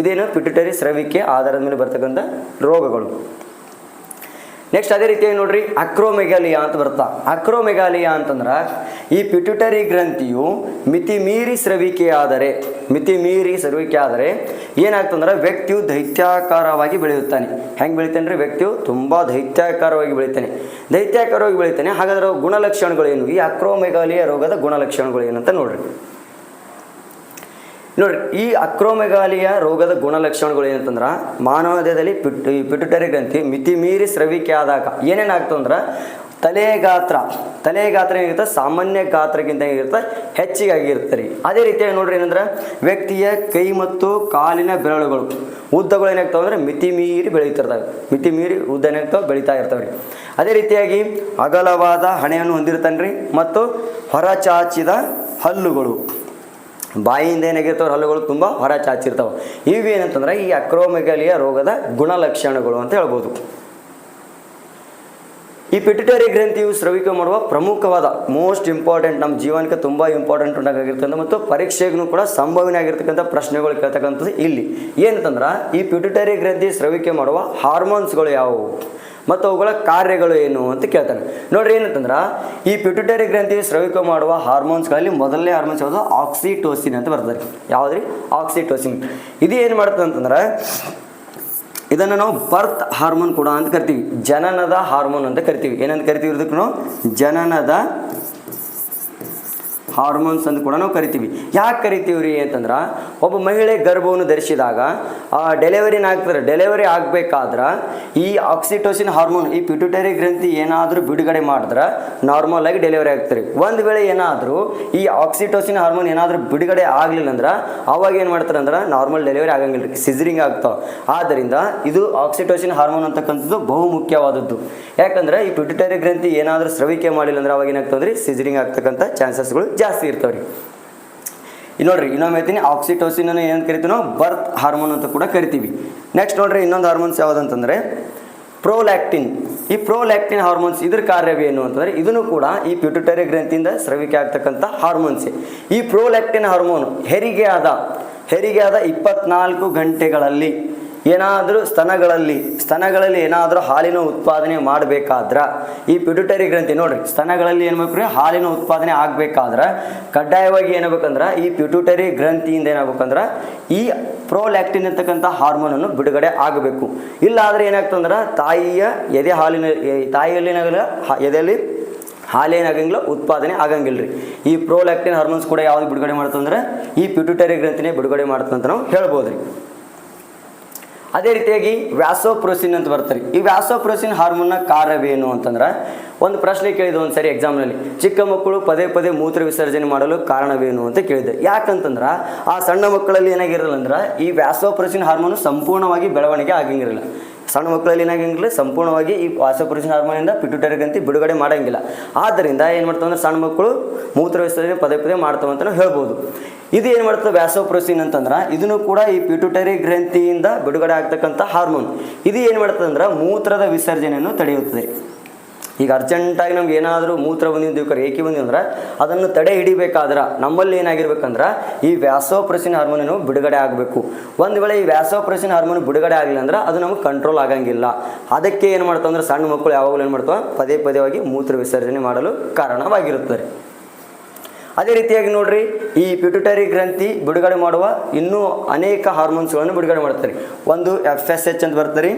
ಇದೇನು ಪಿಟ್ಯೂಟರಿ ಸ್ರವಿಕೆ ಆಧಾರದ ಮೇಲೆ ಬರ್ತಕ್ಕಂಥ ರೋಗಗಳು. ನೆಕ್ಸ್ಟ್ ಅದೇ ರೀತಿಯಾಗಿ ನೋಡ್ರಿ ಅಕ್ರೋಮೆಗಾಲಿಯಾ ಅಂತ ಬರ್ತಾ. ಅಕ್ರೋಮೆಗಾಲಿಯಾ ಅಂತಂದ್ರೆ ಈ ಪಿಟ್ಯೂಟರಿ ಗ್ರಂಥಿಯು ಮಿತಿ ಮೀರಿ ಸ್ರವಿಕೆ ಆದರೆ ಏನಾಗ್ತಂದ್ರೆ ವ್ಯಕ್ತಿಯು ದೈತ್ಯಾಕಾರವಾಗಿ ಬೆಳೆಯುತ್ತಾನೆ. ಹೆಂಗೆ ಬೆಳಿತಾನೆ ರೀ? ವ್ಯಕ್ತಿಯು ತುಂಬ ದೈತ್ಯಾಕಾರವಾಗಿ ಬೆಳಿತಾನೆ. ಹಾಗಾದ್ರೆ ಗುಣಲಕ್ಷಣಗಳು ಏನು? ಈ ಅಕ್ರೋಮೆಗಾಲಿಯಾ ರೋಗದ ಗುಣಲಕ್ಷಣಗಳು ಏನಂತ ನೋಡ್ರಿ ಈ ಅಕ್ರೋಮೆಗಾಲಿಯಾ ರೋಗದ ಗುಣಲಕ್ಷಣಗಳು ಏನಂತಂದ್ರೆ ಮಾನವ ದೇಹದಲ್ಲಿ ಪಿಟ್ಯೂಟರಿ ಗ್ರಂಥಿ ಮಿತಿ ಮೀರಿ ಸ್ರವಿಕೆ ಆದಾಗ ಏನೇನಾಗ್ತಂದ್ರೆ ತಲೆಯ ಗಾತ್ರ ಏನಿರುತ್ತೆ ಸಾಮಾನ್ಯ ಗಾತ್ರಕ್ಕಿಂತ ಏನಿರುತ್ತೆ ಹೆಚ್ಚಿಗೆ ಆಗಿರುತ್ತೆ ರೀ. ಅದೇ ರೀತಿಯಾಗಿ ನೋಡ್ರಿ ಏನಂದ್ರೆ ವ್ಯಕ್ತಿಯ ಕೈ ಮತ್ತು ಕಾಲಿನ ಬೆರಳುಗಳು ಉದ್ದಗಳು ಏನಾಗ್ತಾವೆ ಅಂದ್ರೆ ಮಿತಿ ಮೀರಿ ಉದ್ದ ಏನಾಗ್ತಾವೆ ಬೆಳೀತಾ ಇರ್ತಾವೆ ರೀ. ಅದೇ ರೀತಿಯಾಗಿ ಅಗಲವಾದ ಹಣೆಯನ್ನು ಹೊಂದಿರ್ತಾನೆ ರೀ ಮತ್ತು ಹೊರಚಾಚಿದ ಹಲ್ಲುಗಳು ಬಾಯಿಯಿಂದ ಏನಾಗಿರ್ತಾವೆ ಹಲ್ಲುಗಳು ತುಂಬ ಹೊರ ಚಾಚಿರ್ತಾವೆ. ಇವೇನಂತಂದ್ರೆ ಈ ಅಕ್ರೋಮೆಗಾಲಿಯಾ ರೋಗದ ಗುಣಲಕ್ಷಣಗಳು ಅಂತ ಹೇಳ್ಬೋದು. ಈ ಪಿಟ್ಯೂಟರಿ ಗ್ರಂಥಿಯು ಸ್ರವಿಕೆ ಮಾಡುವ ಪ್ರಮುಖವಾದ ಮೋಸ್ಟ್ ಇಂಪಾರ್ಟೆಂಟ್ ನಮ್ಮ ಜೀವನಕ್ಕೆ ತುಂಬ ಇಂಪಾರ್ಟೆಂಟ್ ಉಂಟಾಗಿರ್ತಕ್ಕಂಥ ಮತ್ತು ಪರೀಕ್ಷೆಗೂ ಕೂಡ ಸಂಭವನೆ ಆಗಿರ್ತಕ್ಕಂಥ ಪ್ರಶ್ನೆಗಳು ಕೇಳ್ತಕ್ಕಂಥದ್ದು ಇಲ್ಲಿ ಏನಂತಂದ್ರೆ ಈ ಪಿಟ್ಯೂಟರಿ ಗ್ರಂಥಿ ಸ್ರವಿಕೆ ಮಾಡುವ ಹಾರ್ಮೋನ್ಸ್ಗಳು ಯಾವುವು ಮತ್ತು ಅವುಗಳ ಕಾರ್ಯಗಳು ಏನು ಅಂತ ಕೇಳ್ತಾನೆ. ನೋಡ್ರಿ ಏನಂತಂದ್ರೆ ಈ ಪಿಟ್ಯೂಟರಿ ಗ್ರಂಥಿ ಸ್ರವಿಕೆ ಮಾಡುವ ಹಾರ್ಮೋನ್ಸ್ಗಳಲ್ಲಿ ಮೊದಲನೇ ಹಾರ್ಮೋನ್ಸ್ ಯಾವುದು? ಆಕ್ಸಿಟೋಸಿನ್ ಅಂತ ಬರ್ತದೆ. ಯಾವುದ್ರಿ? ಆಕ್ಸಿಟೋಸಿನ್. ಇದು ಏನು ಮಾಡ್ತದೆ ಅಂತಂದ್ರೆ ಇದನ್ನು ನಾವು ಬರ್ತ್ ಹಾರ್ಮೋನ್ ಕೂಡ ಅಂತ ಕರಿತೀವಿ. ಜನನದ ಹಾರ್ಮೋನ್ ಅಂತ ಕರಿತೀವಿ. ಏನಂತ ಕರಿತೀವಿ? ಇದಕ್ಕೆ ನಾವು ಜನನದ ಹಾರ್ಮೋನ್ಸ್ ಅಂತ ಕೂಡ ನಾವು ಕರಿತೀವಿ. ಯಾಕೆ ಕರಿತೀವಿ ರೀ ಅಂತಂದ್ರೆ, ಒಬ್ಬ ಮಹಿಳೆ ಗರ್ಭವನ್ನು ಧರಿಸಿದಾಗ ಡೆಲಿವರಿ ಆಗಬೇಕಾದ್ರೆ ಈ ಆಕ್ಸಿಟೋಸಿನ್ ಹಾರ್ಮೋನ್, ಈ ಪಿಟ್ಯೂಟರಿ ಗ್ರಂಥಿ ಏನಾದರೂ ಬಿಡುಗಡೆ ಮಾಡಿದ್ರೆ ನಾರ್ಮಲ್ ಆಗಿ ಡೆಲಿವರಿ ಆಗ್ತಾರೆ. ಒಂದು ವೇಳೆ ಏನಾದರೂ ಈ ಆಕ್ಸಿಟೋಸಿನ್ ಹಾರ್ಮೋನ್ ಏನಾದರೂ ಬಿಡುಗಡೆ ಆಗಲಿಲ್ಲ ಅಂದ್ರೆ ಅವಾಗ ಏನು ಮಾಡ್ತಾರೆ ಅಂದ್ರೆ ನಾರ್ಮಲ್ ಡೆಲಿವರಿ ಆಗಂಗಿಲ್ಲ ರೀ, ಸಿಸರಿಂಗ್ ಆಗ್ತಾವೆ. ಆದ್ದರಿಂದ ಇದು ಆಕ್ಸಿಟೋಸಿನ್ ಹಾರ್ಮೋನ್ ಅಂತಕ್ಕಂಥದ್ದು ಬಹು ಮುಖ್ಯವಾದದ್ದು. ಯಾಕಂದ್ರೆ ಈ ಪಿಟ್ಯೂಟರಿ ಗ್ರಂಥಿ ಏನಾದರೂ ಸ್ರವಿಕೆ ಮಾಡಿಲ್ಲ ಅಂದ್ರೆ ಅವಾಗ ಏನಾಗ್ತದೆ ರೀ, ಸಿಸರಿಂಗ್ ಆಗ್ತಕ್ಕಂಥ ಚಾನ್ಸಸ್ಗಳು ಜಾಸ್ತಿ ಇರ್ತವೆ ರೀ. ನೋಡ್ರಿ, ಇನ್ನೊಮ್ಮೆ ಹೇಳ್ತೀನಿ, ಆಕ್ಸಿಟೋಸಿನ್ ಅನ್ನು ಏನು ಕರಿತೀವಿ ನಾವು, ಬರ್ತ್ ಹಾರ್ಮೋನ್ ಅಂತ ಕೂಡ ಕರಿತೀವಿ. ನೆಕ್ಸ್ಟ್ ನೋಡ್ರಿ, ಇನ್ನೊಂದು ಹಾರ್ಮೋನ್ಸ್ ಯಾವುದಂತಂದ್ರೆ ಪ್ರೋಲ್ಯಾಕ್ಟಿನ್. ಈ ಪ್ರೋಲ್ಯಾಕ್ಟಿನ್ ಹಾರ್ಮೋನ್ಸ್ ಇದ್ರ ಕಾರ್ಯವೇನು ಅಂತಂದರೆ ಇದನ್ನು ಕೂಡ ಈ ಪಿಟ್ಯೂಟರಿ ಗ್ರಂಥಿಯಿಂದ ಸ್ರವಿಕೆ ಆಗ್ತಕ್ಕಂಥ ಹಾರ್ಮೋನ್ಸೇ. ಈ ಪ್ರೋಲ್ಯಾಕ್ಟಿನ್ ಹಾರ್ಮೋನ್ ಹೆರಿಗೆ ಆದ 24 ಗಂಟೆಗಳಲ್ಲಿ ಏನಾದರೂ ಸ್ತನಗಳಲ್ಲಿ ಏನಾದರೂ ಹಾಲಿನ ಉತ್ಪಾದನೆ ಮಾಡಬೇಕಾದ್ರೆ ಈ ಪಿಟ್ಯೂಟರಿ ಗ್ರಂಥಿ ನೋಡ್ರಿ, ಸ್ತನಗಳಲ್ಲಿ ಏನು ಬೇಕು ರೀ, ಹಾಲಿನ ಉತ್ಪಾದನೆ ಆಗಬೇಕಾದ್ರೆ ಕಡ್ಡಾಯವಾಗಿ ಏನಾಗಬೇಕಂದ್ರೆ ಈ ಪಿಟ್ಯೂಟರಿ ಗ್ರಂಥಿಯಿಂದ ಏನಾಗಬೇಕಂದ್ರೆ ಈ ಪ್ರೋಲ್ಯಾಕ್ಟಿನ್ ಅಂತಕ್ಕಂಥ ಹಾರ್ಮೋನನ್ನು ಬಿಡುಗಡೆ ಆಗಬೇಕು. ಇಲ್ಲ ಆದರೆ ಏನಾಗ್ತಂದ್ರೆ ಎದೆಯಲ್ಲಿ ಹಾಲೇನಾಗಂಗಿಲ್ಲ, ಉತ್ಪಾದನೆ ಆಗಂಗಿಲ್ಲ ರೀ. ಈ ಪ್ರೋಲ್ಯಾಕ್ಟಿನ್ ಹಾರ್ಮೋನ್ಸ್ ಕೂಡ ಯಾವುದು ಬಿಡುಗಡೆ ಮಾಡ್ತಂದ್ರೆ ಈ ಪಿಟ್ಯೂಟರಿ ಗ್ರಂಥಿನೇ ಬಿಡುಗಡೆ ಮಾಡ್ತಂತ ನಾವು ಹೇಳ್ಬೋದು ರೀ. ಅದೇ ರೀತಿಯಾಗಿ ವ್ಯಾಸೋಪ್ರೋಸಿನ್ ಅಂತ ಬರ್ತಾರೆ. ಈ ವ್ಯಾಸೋಪ್ರೋಸಿನ್ ಹಾರ್ಮೋನ್ನ ಕಾರ್ಯವೇನು ಅಂತಂದ್ರೆ, ಒಂದು ಪ್ರಶ್ನೆ ಕೇಳಿದ್ದು ಒಂದು ಸರಿ ಎಕ್ಸಾಮ್ನಲ್ಲಿ, ಚಿಕ್ಕ ಮಕ್ಕಳು ಪದೇ ಮೂತ್ರ ವಿಸರ್ಜನೆ ಮಾಡಲು ಕಾರಣವೇನು ಅಂತ ಕೇಳಿದೆ. ಯಾಕಂತಂದ್ರೆ ಆ ಸಣ್ಣ ಮಕ್ಕಳಲ್ಲಿ ಏನಾಗಿರಲ್ಲ ಅಂದ್ರೆ ಈ ವ್ಯಾಸೋಪ್ರೋಸಿನ್ ಹಾರ್ಮೋನು ಸಂಪೂರ್ಣವಾಗಿ ಬೆಳವಣಿಗೆ ಆಗಂಗಿರಲ್ಲ. ಸಣ್ಣ ಮಕ್ಕಳಲ್ಲಿ ಏನಾಗಂಗಿಲ್ಲ, ಸಂಪೂರ್ಣವಾಗಿ ಈ ವ್ಯಾಸೋಪ್ರೋಸಿನ್ ಹಾರ್ಮೋನಿಂದ ಪಿಟ್ಯೂಟರಿ ಗ್ರಂಥಿ ಬಿಡುಗಡೆ ಮಾಡಂಗಿಲ್ಲ. ಆದ್ದರಿಂದ ಏನು ಮಾಡ್ತಾವೆ ಅಂದ್ರೆ ಸಣ್ಣ ಮಕ್ಕಳು ಮೂತ್ರ ವಿಸರ್ಜನೆ ಪದೇ ಮಾಡ್ತಾವೆ ಅಂತ ನಾವು ಹೇಳ್ಬೋದು. ಇದು ಏನು ಮಾಡ್ತದೆ ವ್ಯಾಸೋಪ್ರೋಸಿನ್ ಅಂತಂದ್ರೆ, ಇದನ್ನು ಕೂಡ ಈ ಪಿಟ್ಯೂಟರಿ ಗ್ರಂಥಿಯಿಂದ ಬಿಡುಗಡೆ ಆಗ್ತಕ್ಕಂಥ ಹಾರ್ಮೋನ್. ಇದು ಏನು ಮಾಡ್ತದೆ ಅಂದ್ರೆ ಮೂತ್ರದ ವಿಸರ್ಜನೆಯನ್ನು ತಡೆಯುತ್ತದೆ. ಈಗ ಅರ್ಜೆಂಟಾಗಿ ನಮ್ಗೆ ಏನಾದರೂ ಮೂತ್ರ ಬಂದಿದ್ದು, ಏಕೆ ಬಂದಿದ್ದು ಅಂದ್ರೆ ಅದನ್ನು ತಡೆ ಹಿಡಿಬೇಕಾದ್ರೆ ನಮ್ಮಲ್ಲಿ ಏನಾಗಿರ್ಬೇಕಂದ್ರೆ ಈ ವ್ಯಾಸೋಪ್ರೋಸಿನ್ ಹಾರ್ಮೋನನ್ನು ಬಿಡುಗಡೆ ಆಗಬೇಕು. ಒಂದು ವೇಳೆ ಈ ವ್ಯಾಸೋಪ್ರೋಸಿನ್ ಹಾರ್ಮೋನ್ ಬಿಡುಗಡೆ ಆಗಲಿಲ್ಲ ಅಂದ್ರೆ ಅದು ನಮಗೆ ಕಂಟ್ರೋಲ್ ಆಗಂಗಿಲ್ಲ. ಅದಕ್ಕೆ ಏನು ಮಾಡ್ತಾವೆ ಅಂದ್ರೆ ಸಣ್ಣ ಮಕ್ಕಳು ಯಾವಾಗಲೂ ಏನು ಮಾಡ್ತಾವೆ, ಪದೇವಾಗಿ ಮೂತ್ರ ವಿಸರ್ಜನೆ ಮಾಡಲು ಕಾರಣವಾಗಿರುತ್ತದೆ. ಅದೇ ರೀತಿಯಾಗಿ ನೋಡ್ರಿ, ಈ ಪಿಟ್ಯೂಟರಿ ಗ್ರಂಥಿ ಬಿಡುಗಡೆ ಮಾಡುವ ಇನ್ನೂ ಅನೇಕ ಹಾರ್ಮೋನ್ಸ್ಗಳನ್ನು ಬಿಡುಗಡೆ ಮಾಡ್ತಾರೆ. ಒಂದು FSH ಅಂತ ಬರ್ತಾರೆ,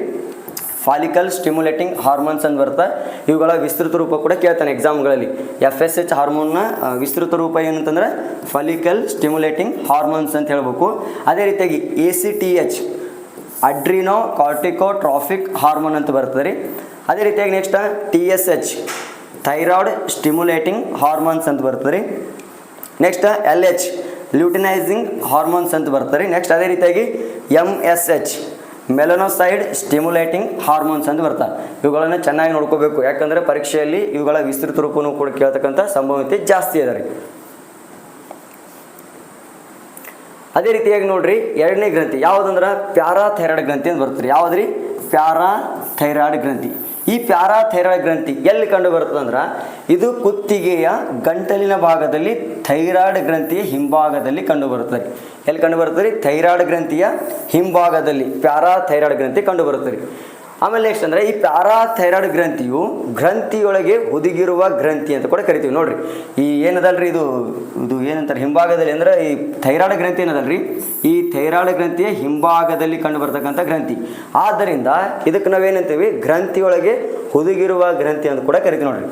ಫಾಲಿಕಲ್ ಸ್ಟಿಮ್ಯುಲೇಟಿಂಗ್ ಹಾರ್ಮೋನ್ಸ್ ಅಂತ ಬರ್ತಾರೆ. ಇವುಗಳ ವಿಸ್ತೃತ ರೂಪ ಕೂಡ ಕೇಳ್ತಾನೆ ಎಕ್ಸಾಮ್ಗಳಲ್ಲಿ. FSH ಹಾರ್ಮೋನ್ನ ವಿಸ್ತೃತ ರೂಪ ಏನಂತಂದ್ರೆ ಫಾಲಿಕಲ್ ಸ್ಟಿಮ್ಯುಲೇಟಿಂಗ್ ಹಾರ್ಮೋನ್ಸ್ ಅಂತ ಹೇಳ್ಬೇಕು. ಅದೇ ರೀತಿಯಾಗಿ ACTH ಅಡ್ರಿನೋ ಕಾರ್ಟಿಕೋಟ್ರಾಫಿಕ್ ಹಾರ್ಮೋನ್ ಅಂತ ಬರ್ತದೆ. ಅದೇ ರೀತಿಯಾಗಿ next TSH thyroid stimulating hormones ಅಂತ ಬರ್ತದೆ. ನೆಕ್ಸ್ಟ್ LH ಲ್ಯೂಟಿನೈಸಿಂಗ್ ಹಾರ್ಮೋನ್ಸ್ ಅಂತ ಬರ್ತಾರೆ. ನೆಕ್ಸ್ಟ್ ಅದೇ ರೀತಿಯಾಗಿ MSH ಮೆಲನೋಸೈಡ್ ಸ್ಟಿಮ್ಯುಲೇಟಿಂಗ್ ಹಾರ್ಮೋನ್ಸ್ ಅಂತ ಬರ್ತಾರೆ. ಇವುಗಳನ್ನು ಚೆನ್ನಾಗಿ ನೋಡ್ಕೋಬೇಕು, ಯಾಕಂದರೆ ಪರೀಕ್ಷೆಯಲ್ಲಿ ಇವುಗಳ ವಿಸ್ತೃತ ರೂಪವನ್ನು ಕೂಡ ಕೇಳ್ತಕ್ಕಂಥ ಸಂಭವತೆ ಜಾಸ್ತಿ ಇದೆ ರೀ. ಅದೇ ರೀತಿಯಾಗಿ ನೋಡ್ರಿ, ಎರಡನೇ ಗ್ರಂಥಿ ಯಾವುದಂದ್ರೆ ಪ್ಯಾರಾಥೈರಾಯ್ಡ್ ಗ್ರಂಥಿ ಅಂತ ಬರ್ತಾರೆ. ಯಾವುದ್ರಿ, ಪ್ಯಾರಾಥೈರಾಯ್ಡ್ ಗ್ರಂಥಿ. ಈ ಪ್ಯಾರಾಥೈರಾಯ್ಡ್ ಗ್ರಂಥಿ ಎಲ್ಲಿ ಕಂಡು ಬರ್ತದೆ ಅಂದ್ರೆ ಇದು ಕುತ್ತಿಗೆಯ ಗಂಟಲಿನ ಭಾಗದಲ್ಲಿ ಥೈರಾಯ್ಡ್ ಗ್ರಂಥಿಯ ಹಿಂಭಾಗದಲ್ಲಿ ಕಂಡು ಬರುತ್ತದೆ. ಎಲ್ಲಿ ಕಂಡು ಬರ್ತದೆ, ಥೈರಾಯ್ಡ್ ಗ್ರಂಥಿಯ ಹಿಂಭಾಗದಲ್ಲಿ ಪ್ಯಾರಾಥೈರಾಯ್ಡ್ ಗ್ರಂಥಿ ಕಂಡು ಬರುತ್ತದೆ. ಆಮೇಲೆ ನೆಕ್ಸ್ಟ್ ಅಂದರೆ ಈ ಪ್ಯಾರಾಥೈರಾಯ್ಡ್ ಗ್ರಂಥಿಯು ಗ್ರಂಥಿಯೊಳಗೆ ಹುದುಗಿರುವ ಗ್ರಂಥಿ ಅಂತ ಕೂಡ ಕರಿತೀವಿ. ನೋಡ್ರಿ, ಈ ಏನದಲ್ರಿ ಇದು ಏನಂತಾರೆ ಹಿಂಭಾಗದಲ್ಲಿ ಅಂದರೆ ಈ ಥೈರಾಯ್ಡ್ ಗ್ರಂಥಿ ಏನದಲ್ರಿ, ಈ ಥೈರಾಯ್ಡ್ ಗ್ರಂಥಿಯ ಹಿಂಭಾಗದಲ್ಲಿ ಕಂಡು ಬರ್ತಕ್ಕಂಥ ಗ್ರಂಥಿ. ಆದ್ದರಿಂದ ಇದಕ್ಕೆ ನಾವೇನಂತೀವಿ, ಗ್ರಂಥಿಯೊಳಗೆ ಹುದುಗಿರುವ ಗ್ರಂಥಿ ಅಂತ ಕೂಡ ಕರಿತೀವಿ. ನೋಡ್ರಿ,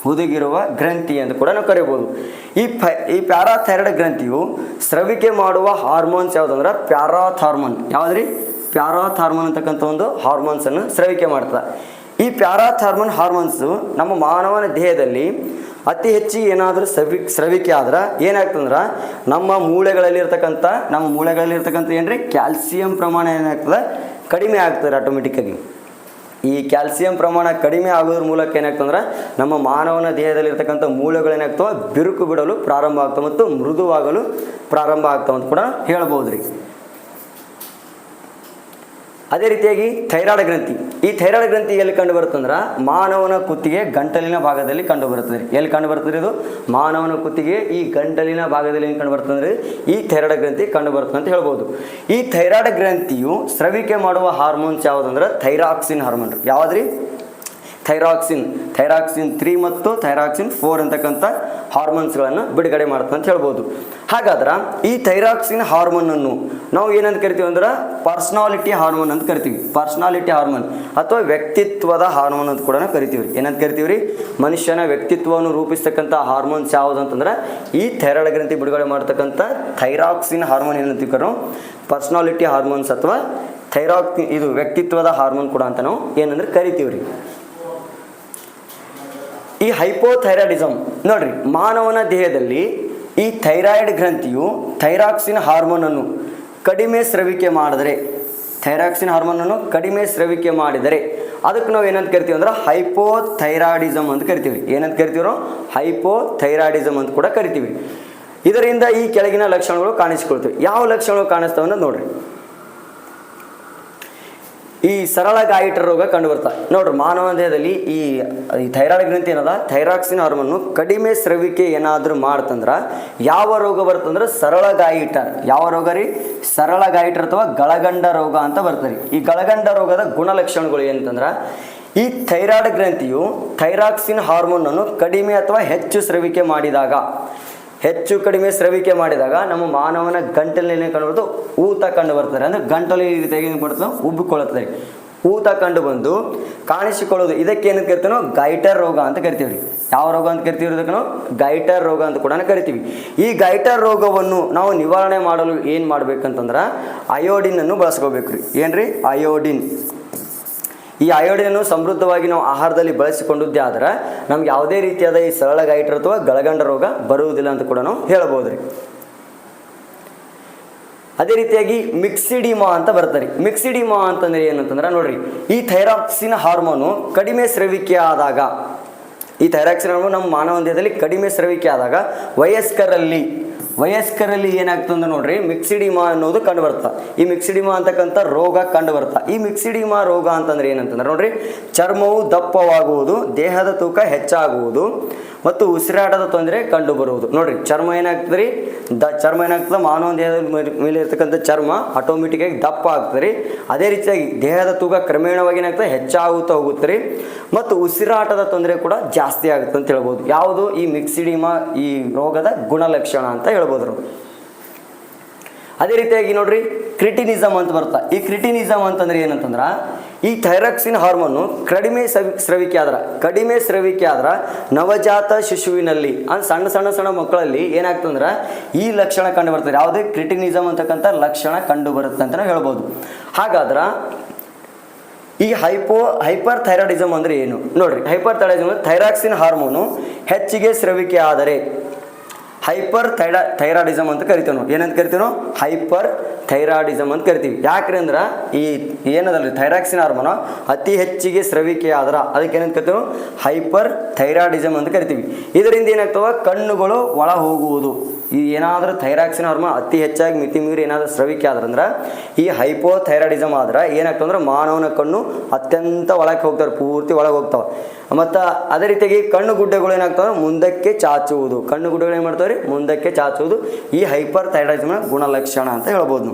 ಹುದುಗಿರುವ ಗ್ರಂಥಿ ಅಂತ ಕೂಡ ನಾವು ಕರಿಬೋದು. ಈ ಪ್ಯಾರಾಥೈರಾಯ್ಡ್ ಗ್ರಂಥಿಯು ಸ್ರವಿಕೆ ಮಾಡುವ ಹಾರ್ಮೋನ್ಸ್ ಯಾವುದಂದ್ರೆ ಪ್ಯಾರಾಥಾರ್ಮೋನ್. ಯಾವುದ್ರಿ, ಪ್ಯಾರಾಥಾರ್ಮೋನ್ ಅಂತಕ್ಕಂಥ ಒಂದು ಹಾರ್ಮೋನ್ಸನ್ನು ಸ್ರವಿಕೆ ಮಾಡ್ತದೆ. ಈ ಪ್ಯಾರಾಥಾರ್ಮೋನ್ ಹಾರ್ಮೋನ್ಸು ನಮ್ಮ ಮಾನವನ ದೇಹದಲ್ಲಿ ಅತಿ ಹೆಚ್ಚು ಏನಾದರೂ ಸ್ರವಿಕೆ ಆದ್ರೆ ಏನಾಗ್ತದಂದ್ರೆ ನಮ್ಮ ಮೂಳೆಗಳಲ್ಲಿರ್ತಕ್ಕಂಥ ಏನ್ರಿ ಕ್ಯಾಲ್ಸಿಯಂ ಪ್ರಮಾಣ ಏನಾಗ್ತದೆ, ಕಡಿಮೆ ಆಗ್ತದೆ ಆಟೋಮೆಟಿಕ್ಕಾಗಿ. ಈ ಕ್ಯಾಲ್ಸಿಯಂ ಪ್ರಮಾಣ ಕಡಿಮೆ ಆಗೋದ್ರ ಮೂಲಕ ಏನಾಗ್ತಂದ್ರೆ ನಮ್ಮ ಮಾನವನ ದೇಹದಲ್ಲಿರ್ತಕ್ಕಂಥ ಮೂಳೆಗಳೇನಾಗ್ತವೆ, ಬಿರುಕು ಬಿಡಲು ಪ್ರಾರಂಭ ಆಗ್ತವೆ ಮತ್ತು ಮೃದುವಾಗಲು ಪ್ರಾರಂಭ ಆಗ್ತವೆ ಅಂತ ಕೂಡ ಹೇಳ್ಬೋದು ರೀ. ಅದೇ ರೀತಿಯಾಗಿ ಥೈರಾಯ್ಡ್ ಗ್ರಂಥಿ. ಈ ಥೈರಾಯ್ಡ್ ಗ್ರಂಥಿ ಎಲ್ಲಿ ಕಂಡು ಬರುತ್ತಂದ್ರೆ ಮಾನವನ ಕುತ್ತಿಗೆ ಗಂಟಲಿನ ಭಾಗದಲ್ಲಿ ಕಂಡು ಬರುತ್ತದೆ. ಎಲ್ಲಿ ಕಂಡು ಬರ್ತದೆ ಇದು, ಮಾನವನ ಕುತ್ತಿಗೆ ಈ ಗಂಟಲಿನ ಭಾಗದಲ್ಲಿ ಏನು ಕಂಡು ಬರ್ತಂದ್ರೆ ಈ ಥೈರಾಯ್ಡ್ ಗ್ರಂಥಿ ಕಂಡು ಬರುತ್ತೆ ಅಂತ ಹೇಳ್ಬೋದು. ಈ ಥೈರಾಯ್ಡ್ ಗ್ರಂಥಿಯು ಸ್ರವಿಕೆ ಮಾಡುವ ಹಾರ್ಮೋನ್ಸ್ ಯಾವುದಂದ್ರೆ ಥೈರಾಕ್ಸಿನ್ ಹಾರ್ಮೋನ್. ಯಾವುದ್ರಿ, ಥೈರಾಕ್ಸಿನ್ 3 ಮತ್ತು ಥೈರಾಕ್ಸಿನ್ 4 ಅಂತಕ್ಕಂಥ ಹಾರ್ಮೋನ್ಸ್ಗಳನ್ನು ಬಿಡುಗಡೆ ಮಾಡ್ತದೆ ಅಂತ ಹೇಳ್ಬೋದು. ಹಾಗಾದ್ರೆ ಈ ಥೈರಾಕ್ಸಿನ್ ಹಾರ್ಮೋನನ್ನು ನಾವು ಏನಂತ ಕರಿತೀವಿ ಅಂದ್ರೆ ಪರ್ಸನಾಲಿಟಿ ಹಾರ್ಮೋನ್ ಅಂತ ಕರಿತೀವಿ. ಪರ್ಸನಾಲಿಟಿ ಹಾರ್ಮೋನ್ ಅಥವಾ ವ್ಯಕ್ತಿತ್ವದ ಹಾರ್ಮೋನ್ ಅಂತ ಕೂಡ ಕರಿತೀವಿ. ಏನಂತ ಕರಿತೀವಿ ರೀ? ಮನುಷ್ಯನ ವ್ಯಕ್ತಿತ್ವವನ್ನು ರೂಪಿಸ್ತಕ್ಕಂಥ ಹಾರ್ಮೋನ್ಸ್ ಯಾವುದು ಅಂತಂದ್ರೆ ಈ ಥೈರಾಯ್ಡ್ ಗ್ರಂಥಿ ಬಿಡುಗಡೆ ಮಾಡ್ತಕ್ಕಂಥ ಥೈರಾಕ್ಸಿನ್ ಹಾರ್ಮೋನ್ ಏನಂತೀವಿ ನಾವು ಪರ್ಸನಾಲಿಟಿ ಹಾರ್ಮೋನ್ಸ್ ಅಥವಾ ಇದು ವ್ಯಕ್ತಿತ್ವದ ಹಾರ್ಮೋನ್ ಕೂಡ ಅಂತ ನಾವು ಏನಂದ್ರೆ ಕರಿತೀವಿ ರೀ. ಈ ಹೈಪೋಥೈರಾಯ್ಡಿಸಮ್ ನೋಡ್ರಿ, ಮಾನವನ ದೇಹದಲ್ಲಿ ಈ ಥೈರಾಯ್ಡ್ ಗ್ರಂಥಿಯು ಥೈರಾಕ್ಸಿನ್ ಹಾರ್ಮೋನನ್ನು ಕಡಿಮೆ ಸ್ರವಿಕೆ ಮಾಡಿದರೆ ಅದಕ್ಕೆ ನಾವು ಏನಂತ ಕರಿತೀವಿ ಅಂದ್ರೆ ಹೈಪೋಥೈರಾಯ್ಡಿಸಮ್ ಅಂತ ಕರಿತೀವಿ. ಏನಂತ ಕರಿತೀವಿ ನಾವು? ಹೈಪೋಥೈರಾಯ್ಡಿಸಮ್ ಅಂತ ಕೂಡ ಕರಿತೀವಿ. ಇದರಿಂದ ಈ ಕೆಳಗಿನ ಲಕ್ಷಣಗಳು ಕಾಣಿಸಿಕೊಳ್ತವೆ. ಯಾವ ಲಕ್ಷಣಗಳು ಕಾಣಿಸ್ತವೆ ಅನ್ನೋದು ನೋಡ್ರಿ. ಈ ಸರಳ ಗಾಯಿಟರ್ ರೋಗ ಕಂಡು ಬರ್ತಾ ನೋಡ್ರಿ. ಮಾನವ ದೇಹದಲ್ಲಿ ಈ ಥೈರಾಯ್ಡ್ ಗ್ರಂಥಿ ಏನದ ಥೈರಾಕ್ಸಿನ್ ಹಾರ್ಮೋನ್ ಕಡಿಮೆ ಸ್ರವಿಕೆ ಏನಾದರೂ ಮಾಡ್ತಂದ್ರೆ ಯಾವ ರೋಗ ಬರ್ತಂದ್ರೆ ಸರಳ ಗಾಯಿಟರ್. ಯಾವ ರೋಗ ರೀ? ಸರಳ ಗಾಯಿಟರ್ ಅಥವಾ ಗಳಗಂಡ ರೋಗ ಅಂತ ಬರ್ತದೆ. ಈ ಗಳಗಂಡ ರೋಗದ ಗುಣಲಕ್ಷಣಗಳು ಏನಂತಂದ್ರೆ ಈ ಥೈರಾಯ್ಡ್ ಗ್ರಂಥಿಯು ಥೈರಾಕ್ಸಿನ್ ಹಾರ್ಮೋನನ್ನು ಕಡಿಮೆ ಅಥವಾ ಹೆಚ್ಚು ಸ್ರವಿಕೆ ಮಾಡಿದಾಗ ನಮ್ಮ ಮಾನವನ ಗಂಟಲಿನ ಕಂಡು ಬರ್ತದೆ, ಊತ ಕಂಡು ಬರ್ತಾರೆ. ಅಂದರೆ ಗಂಟಲು ಈ ರೀತಿಯಾಗಿ ಬರ್ತದೆ, ಉಬ್ಬಿಕೊಳ್ಳುತ್ತದೆ, ಊತ ಕಂಡು ಬಂದು ಕಾಣಿಸಿಕೊಳ್ಳೋದು. ಇದಕ್ಕೆ ಏನಂತ ಕರಿತೀವಿ ನಾವು? ಗೈಟರ್ ರೋಗ ಅಂತ ಕರಿತೀವಿ ರೀ. ಯಾವ ರೋಗ ಅಂತ ಕರಿತೀವಿ? ಇದಕ್ಕೆ ನಾವು ಗೈಟರ್ ರೋಗ ಅಂತ ಕೂಡ ಕರಿತೀವಿ. ಈ ಗೈಟರ್ ರೋಗವನ್ನು ನಾವು ನಿವಾರಣೆ ಮಾಡಲು ಏನು ಮಾಡ್ಬೇಕಂತಂದ್ರೆ ಅಯೋಡಿನನ್ನು ಬಳಸ್ಕೋಬೇಕು ರೀ. ಏನ್ರಿ? ಅಯೋಡಿನ್. ಈ ಅಯೋಡಿನನ್ನು ಸಮೃದ್ಧವಾಗಿ ನಾವು ಆಹಾರದಲ್ಲಿ ಬಳಸಿಕೊಂಡದ್ದೇ ಆದ್ರೆ ನಮ್ಗೆ ಯಾವುದೇ ರೀತಿಯಾದ ಈ ಸರಳ ಗೈಟರ್ ಅಥವಾ ಗಳಗಂಡ ರೋಗ ಬರುವುದಿಲ್ಲ ಅಂತ ಕೂಡ ನಾವು ಹೇಳ್ಬೋದು ರೀ. ಅದೇ ರೀತಿಯಾಗಿ ಮಿಕ್ಸಿಡಿಮಾ ಅಂತ ಬರ್ತಾರೆ. ಮಿಕ್ಸಿಡಿಮಾ ಅಂತಂದ್ರೆ ಏನಂತಂದ್ರೆ ನೋಡ್ರಿ, ಈ ಥೈರಾಕ್ಸಿನ್ ಹಾರ್ಮೋನು ಕಡಿಮೆ ಸ್ರವಿಕೆ ಆದಾಗ ನಮ್ಮ ಮಾನವ ದೇಹದಲ್ಲಿ ಕಡಿಮೆ ಸ್ರವಿಕೆ ಆದಾಗ ವಯಸ್ಕರಲ್ಲಿ ಏನಾಗ್ತದೆ ನೋಡ್ರಿ, ಮಿಕ್ಸಿಡಿಮಾ ಅನ್ನೋದು ಕಂಡು ಬರ್ತಾ. ಈ ಮಿಕ್ಸಿಡಿಮಾ ಅಂತಕ್ಕಂಥ ರೋಗ ಕಂಡು ಬರ್ತಾ. ಈ ಮಿಕ್ಸಿಡಿಮಾ ರೋಗ ಅಂತಂದ್ರೆ ಏನಂತಂದ್ರೆ ನೋಡ್ರಿ, ಚರ್ಮವು ದಪ್ಪವಾಗುವುದು, ದೇಹದ ತೂಕ ಹೆಚ್ಚಾಗುವುದು ಮತ್ತು ಉಸಿರಾಟದ ತೊಂದರೆ ಕಂಡು ಬರುವುದು. ನೋಡ್ರಿ, ಚರ್ಮ ಏನಾಗ್ತದೆ ರೀ? ಚರ್ಮ ಏನಾಗ್ತದೆ? ಮಾನವ ದೇಹದ ಮೇಲೆ ಇರ್ತಕ್ಕಂಥ ಚರ್ಮ ಆಟೋಮೆಟಿಕ್ ಆಗಿ ದಪ್ಪ ಆಗ್ತದೆ ರೀ. ಅದೇ ರೀತಿಯಾಗಿ ದೇಹದ ತೂಕ ಕ್ರಮೇಣವಾಗಿ ಏನಾಗ್ತದೆ? ಹೆಚ್ಚಾಗುತ್ತಾ ಹೋಗುತ್ತೆ ರೀ. ಮತ್ತು ಉಸಿರಾಟದ ತೊಂದರೆ ಕೂಡ ಜಾಸ್ತಿ ಆಗುತ್ತೆ ಅಂತ ಹೇಳ್ಬೋದು. ಯಾವುದು? ಈ ಮಿಕ್ಸಿಡಿಮಾ ಈ ರೋಗದ ಗುಣಲಕ್ಷಣ ಅಂತ ಹೇಳ್ಬೋದು. ಅದೇ ರೀತಿಯಾಗಿ ನೋಡ್ರಿ, ಕ್ರಿಟಿನಿಸಮ್ ಅಂತ ಬರ್ತಾ. ಈ ಕ್ರಿಟಿನಿಸಮ್ ಅಂತಂದ್ರೆ ಏನಂತಂದ್ರೆ ಈ ಥೈರಾಕ್ಸಿನ್ ಹಾರ್ಮೋನು ಕಡಿಮೆ ಸ್ರವಿಕೆ ಆದ್ರೆ ನವಜಾತ ಶಿಶುವಿನಲ್ಲಿ ಸಣ್ಣ ಮಕ್ಕಳಲ್ಲಿ ಏನಾಗ್ತಂದ್ರೆ ಈ ಲಕ್ಷಣ ಕಂಡು ಬರ್ತದೆ. ಯಾವುದೇ ಕ್ರಿಟಿನಿಸಮ್ ಅಂತಕ್ಕಂಥ ಲಕ್ಷಣ ಕಂಡು ಬರುತ್ತೆ ಅಂತ ನಾವು ಹೇಳ್ಬೋದು. ಹಾಗಾದ್ರೆ ಈ ಹೈಪರ್ ಥೈರಾಯ್ಡಿಸಮ್ ಅಂದ್ರೆ ಏನು ನೋಡ್ರಿ. ಹೈಪರ್ ಥೈರಾಕ್ಸಿನ್ ಹಾರ್ಮೋನು ಹೆಚ್ಚಿಗೆ ಸ್ರವಿಕೆ ಆದರೆ ಥೈರಾಯ್ಡಿಸಮ್ ಅಂತ ಕರಿತೀವಿ ನಾವು. ಏನಂತ ಕರಿತೀವಿ ನಾವು? ಹೈಪರ್ ಥೈರಾಯ್ಡಿಸಮ್ ಅಂತ ಕರಿತೀವಿ. ಯಾಕ್ರಿ ಅಂದ್ರೆ ಈ ಏನದಲ್ರಿ ಥೈರಾಕ್ಸಿನ್ ಹಾರ್ಮೋನ್ ಅತಿ ಹೆಚ್ಚಿಗೆ ಸ್ರವಿಕೆ ಆದ್ರೆ ಅದಕ್ಕೆ ಏನಂತ ಕರಿತೀವಿ ನಾವು? ಹೈಪರ್ ಥೈರಾಯ್ಡಿಸಮ್ ಅಂತ ಕರಿತೀವಿ. ಇದರಿಂದ ಏನಾಗ್ತವೆ? ಕಣ್ಣುಗಳು ಒಳ ಹೋಗುವುದು. ಈ ಏನಾದರೂ ಥೈರಾಕ್ಸಿನ್ ಹಾರ್ಮೋನ್ ಅತಿ ಹೆಚ್ಚಾಗಿ ಮಿತಿ ಮೀರಿ ಏನಾದರೂ ಸ್ರವಿಕೆ ಆದ್ರಂದ್ರೆ ಈ ಹೈಪೋಥೈರಾಯ್ಡಿಸಮ್ ಆದ್ರೆ ಏನಾಗ್ತದೆ ಅಂದ್ರೆ ಮಾನವನ ಕಣ್ಣು ಅತ್ಯಂತ ಒಳಗೆ ಹೋಗ್ತಾರೆ, ಪೂರ್ತಿ ಒಳಗೆ ಹೋಗ್ತಾವೆ. ಮತ್ತು ಅದೇ ರೀತಿಯಾಗಿ ಕಣ್ಣು ಗುಡ್ಡೆಗಳು ಏನಾಗ್ತವೆ? ಮುಂದಕ್ಕೆ ಚಾಚುವುದು. ಕಣ್ಣು ಗುಡ್ಡೆಗಳು ಏನು ಮಾಡ್ತಾವೆ ರೀ? ಮುಂದಕ್ಕೆ ಚಾಚುವುದು. ಈ ಹೈಪರ್ ಥೈರಾಯ್ಡಿಸಮ್ನ ಗುಣಲಕ್ಷಣ ಅಂತ ಹೇಳ್ಬೋದು.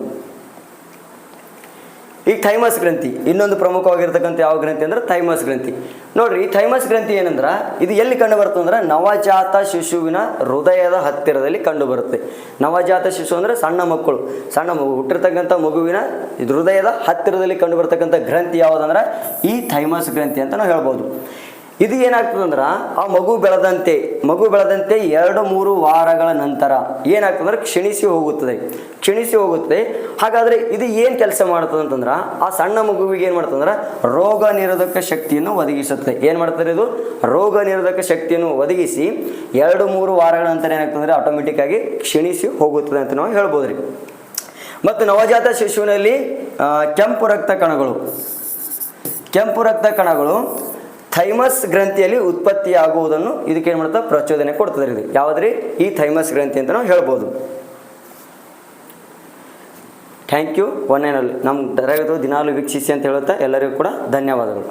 ಈ ಥೈಮಸ್ ಗ್ರಂಥಿ ಇನ್ನೊಂದು ಪ್ರಮುಖವಾಗಿರ್ತಕ್ಕಂಥ ಯಾವ ಗ್ರಂಥಿ ಅಂದ್ರೆ ಥೈಮಸ್ ಗ್ರಂಥಿ. ನೋಡ್ರಿ, ಈ ಥೈಮಸ್ ಗ್ರಂಥಿ ಏನಂದ್ರೆ ಇದು ಎಲ್ಲಿ ಕಂಡು ಬರುತ್ತೆ ಅಂದ್ರೆ ನವಜಾತ ಶಿಶುವಿನ ಹೃದಯದ ಹತ್ತಿರದಲ್ಲಿ ಕಂಡು ಬರುತ್ತೆ. ನವಜಾತ ಶಿಶು ಅಂದ್ರೆ ಸಣ್ಣ ಮಗು ಹುಟ್ಟಿರ್ತಕ್ಕಂಥ ಮಗುವಿನ ಹೃದಯದ ಹತ್ತಿರದಲ್ಲಿ ಕಂಡು ಬರ್ತಕ್ಕಂಥ ಗ್ರಂಥಿ ಯಾವುದಂದ್ರೆ ಈ ಥೈಮಸ್ ಗ್ರಂಥಿ ಅಂತ ನಾವು ಹೇಳ್ಬೋದು. ಇದು ಏನಾಗ್ತದಂದ್ರೆ ಆ ಮಗು ಬೆಳೆದಂತೆ 2-3 ವಾರಗಳ ನಂತರ ಏನಾಗ್ತದಂದ್ರೆ ಕ್ಷೀಣಿಸಿ ಹೋಗುತ್ತದೆ. ಹಾಗಾದರೆ ಇದು ಏನು ಕೆಲಸ ಮಾಡ್ತದೆ ಅಂತಂದ್ರೆ ಆ ಸಣ್ಣ ಮಗುವಿಗೆ ಏನು ಮಾಡ್ತದಂದ್ರೆ ರೋಗ ನಿರೋಧಕ ಶಕ್ತಿಯನ್ನು ಒದಗಿಸುತ್ತೆ. ಏನು ಮಾಡ್ತಾರೆ? ಇದು ರೋಗ ನಿರೋಧಕ ಶಕ್ತಿಯನ್ನು ಒದಗಿಸಿ 2-3 ವಾರಗಳ ನಂತರ ಏನಾಗ್ತದಂದ್ರೆ ಆಟೋಮೆಟಿಕ್ ಆಗಿ ಕ್ಷೀಣಿಸಿ ಹೋಗುತ್ತದೆ ಅಂತ ನಾವು ಹೇಳ್ಬೋದು ರೀ. ಮತ್ತು ನವಜಾತ ಶಿಶುವಿನಲ್ಲಿ ಕೆಂಪು ರಕ್ತ ಕಣಗಳು ಥೈಮಸ್ ಗ್ರಂಥಿಯಲ್ಲಿ ಉತ್ಪತ್ತಿಯಾಗುವುದನ್ನು ಇದಕ್ಕೆ ಏನು ಮಾಡ್ತಾ ಪ್ರಚೋದನೆ ಕೊಡ್ತದೆ. ಇದು ಯಾವುದ್ರಿ? ಈ ಥೈಮಸ್ ಗ್ರಂಥಿ ಅಂತ ನಾವು ಹೇಳ್ಬೋದು. Thank you. ನಮ್ಮ ತರಗತಿ ದಿನಾಲು ವೀಕ್ಷಿಸಿ ಅಂತ ಹೇಳುತ್ತಾ ಎಲ್ಲರಿಗೂ ಕೂಡ ಧನ್ಯವಾದಗಳು.